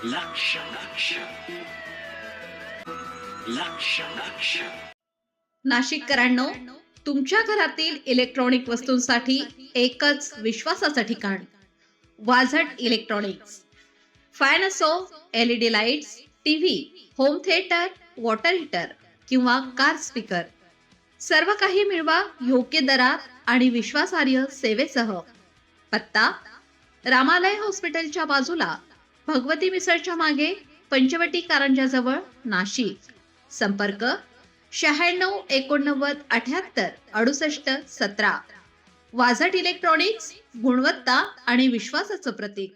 लक्ष लक्ष लक्ष लक्ष नाशिककरांनो, तुमच्या घरातील इलेक्ट्रॉनिक वस्तूंसाठी एकच विश्वासाचं ठिकाण वाझट इलेक्ट्रॉनिक्स. फॅन असो, LED lights, TV, home theatre, water heater किंवा कार स्पीकर, सर्व काही मिळवा योग्य दरात आणि विश्वासार्ह सेवेसह. पत्ता: रामालय हॉस्पिटलच्या बाजूला, भगवती मिसळच्या मागे, पंचवटी कारंजा जवळ, नाशिक. संपर्क: 96 89 78 68 17. वाझट इलेक्ट्रॉनिक्स, गुणवत्ता आणि विश्वासाचं प्रतीक.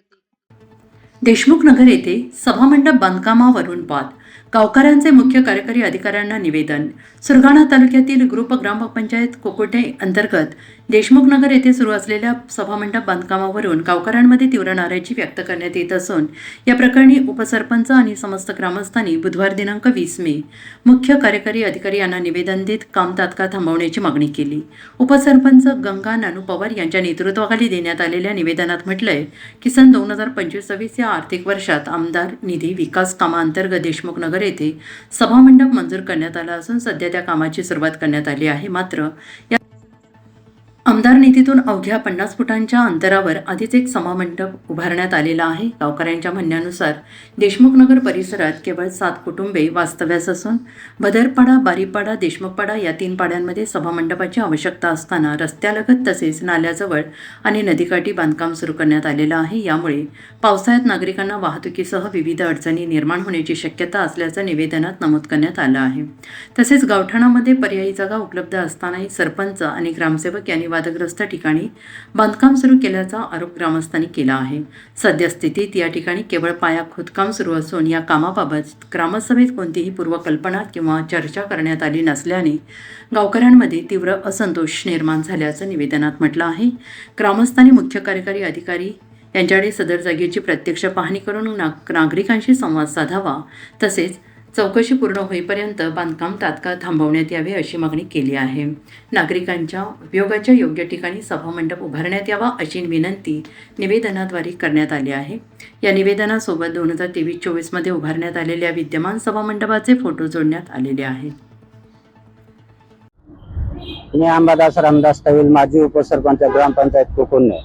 देशमुख नगर येथे सभामंडप बांधकामावरून वाद. गावकऱ्यांचे मुख्य कार्यकारी अधिकाऱ्यांना निवेदन. सुरगाणा तालुक्यातील ग्रुप ग्रामपंचायत कोकोटे अंतर्गत देशमुख नगर येथे सुरू असलेल्या सभामंडप बांधकामावरून गावकऱ्यांमध्ये तीव्र नाराजी व्यक्त करण्यात येत असून या प्रकरणी उपसरपंच आणि समस्त ग्रामस्थांनी बुधवार दिनांक 20 मे मुख्य कार्यकारी अधिकारी यांना निवेदन देत काम तात्काळ थांबवण्याची मागणी केली. उपसरपंच गंगा नानू पवार यांच्या नेतृत्वाखाली देण्यात आलेल्या निवेदनात म्हटलंय की सन 2025-26 या आर्थिक वर्षात आमदार निधी विकास कामांतर्गत देशमुख नगर येथे सभामंडप मंजूर करण्यात आला असून सध्या त्या कामाची सुरुवात करण्यात आली आहे. मात्र या आमदार निधीतून अवघ्या 50 फुटांच्या अंतरावर आधीच एक सभामंडप उभारण्यात आलेला आहे. गावकऱ्यांच्या म्हणण्यानुसार देशमुख नगर परिसरात केवळ 7 कुटुंबे वास्तव्यास असून भदरपाडा, बारीपाडा, देशमुखपाडा या 3 पाड्यांमध्ये सभामंडपाची आवश्यकता असताना रस्त्यालगत तसेच नाल्याजवळ आणि नदीकाठी बांधकाम सुरू करण्यात आलेलं आहे. यामुळे पावसाळ्यात नागरिकांना वाहतुकीसह विविध अडचणी निर्माण होण्याची शक्यता असल्याचं निवेदनात नमूद करण्यात आलं आहे. तसेच गावठाणामध्ये पर्यायी जागा उपलब्ध असतानाही सरपंच आणि ग्रामसेवक यांनी वादग्रस्त ठिकाणी बांधकाम सुरू केल्याचा आरोप ग्रामस्थांनी केला आहे. सद्यस्थितीत या ठिकाणी केवळ पाया खोदकाम सुरू असून या कामाबाबत ग्रामसभेत कोणतीही पूर्वकल्पना किंवा चर्चा करण्यात आली नसल्याने गावकऱ्यांमध्ये तीव्र असंतोष निर्माण झाल्याचं निवेदनात म्हटलं आहे. ग्रामस्थांनी मुख्य कार्यकारी अधिकारी यांच्याकडे सदर जागेची प्रत्यक्ष पाहणी करून नागरिकांशी संवाद साधावा तसेच चौकशी पूर्ण होईपर्यंत बांधकाम तात्काळ थांबवण्यात यावे अशी मागणी केली आहे. नागरिकांच्या उपयोगाच्या योग्य ठिकाणी सभामंडप उभारण्यात यावा अशी विनंती निवेदनाद्वारे करण्यात आली आहे. या निवेदनासोबत 2023-24 मध्ये उभारण्यात आलेल्या विद्यमान सभामंडपाचे फोटो जोडण्यात आलेले आहेत. मी अंबादास रामदास तविल, माजी उपसरपंच, ग्रामपंचायत कोकणे.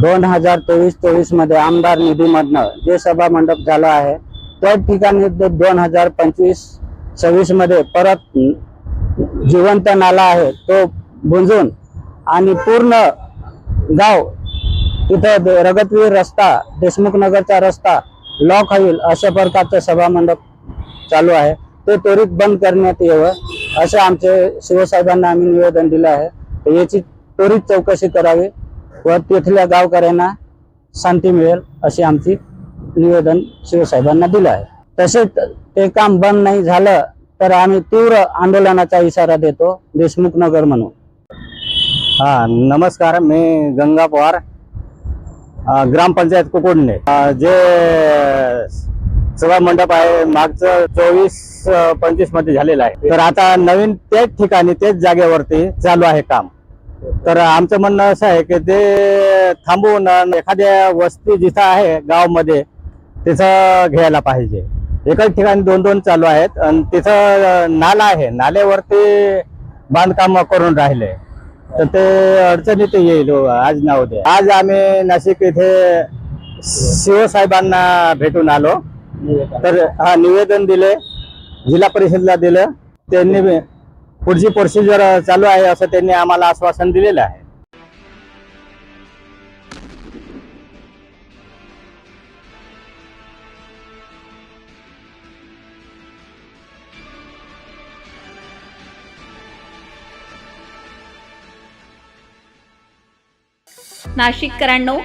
2023-24 मध्ये आमदार निधीमधनं जे सभामंडप झालं आहे त्याच ठिकाणी 2025-26 मध्ये परत जिवंत नाला आहे तो बुंजून आणि पूर्ण गाव तिथं रगतवीर रस्ता, देशमुख नगरचा रस्ता लॉक होईल अशा प्रकारचं सभामंडप चालू आहे. ते त्वरित बंद करण्यात यावं असं आमचे शिवसाहेबांना आम्ही निवेदन दिलं आहे. तर याची त्वरित चौकशी करावी व तिथल्या गावकऱ्यांना शांती मिळेल अशी आमची निवेदन शिवसाहेबांना दिलं आहे. तसेच ते काम बंद नाही झालं तर आम्ही तीव्र आंदोलनाचा इशारा देतो देशमुख नगर म्हणून. नमस्कार, मी गंगा पवार, ग्रामपंचायत कोकोडणे. जे सभा मंडप आहे मागचं 24-25 मध्ये झालेलं आहे, तर आता नवीन तेच ठिकाणी तेच जागेवरती चालू आहे काम. तर आमचं म्हणणं असं आहे की ते थांबवून एखाद्या वस्ती जिथं आहे गावामध्ये तिथं घ्यायला पाहिजे. एकाच ठिकाणी 2-2 चालू आहेत आणि तिथं नाला आहे, नाल्यावरती बांधकाम करून राहिले तर ते अडचणीत येईल आज ना उद्या. आज आम्ही नाशिक इथे शिवसाहेबांना भेटून आलो तर निवेदन दिले, जिल्हा परिषदला दिलं. त्यांनी पुढची प्रोसिजर चालू आहे असं त्यांनी आम्हाला आश्वासन दिलेलं आहे. नाशिककरांनो,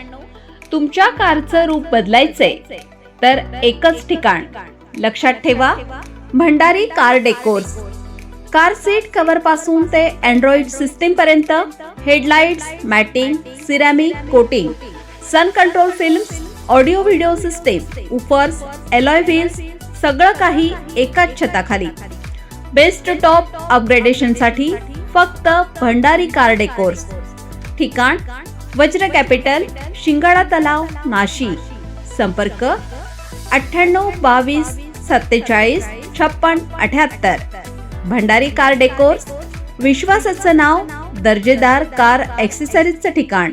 तुमच्या कारचं रूप बदलायचंय तर एकच ठिकाण लक्षात ठेवा, Bhandari car decors. Car seat cover पासून ते अँड्रॉइड सिस्टीम पर्यंत, headlights, matting, ceramic coating, sun control films, audio video system, woofers, alloy wheels, सगळं काही एकाच छताखाली. बेस्ट टॉप अपग्रेडेशन साठी फक्त भंडारी कार डेकोर्स. ठिकाण: वज्र कॅपिटल, शिंगाडा तलाव, नाशिक. संपर्क 9822475678. भंडारी कार डेकोर्स, विश्वासाचं नाव, दर्जेदार कार ॲक्सेसरीजचं ठिकाण.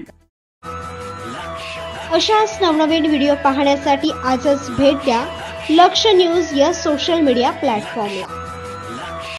अशाच नवनवीन व्हिडिओ पाहण्यासाठी आजच भेट द्या लक्ष न्यूज या सोशल मीडिया प्लॅटफॉर्मला.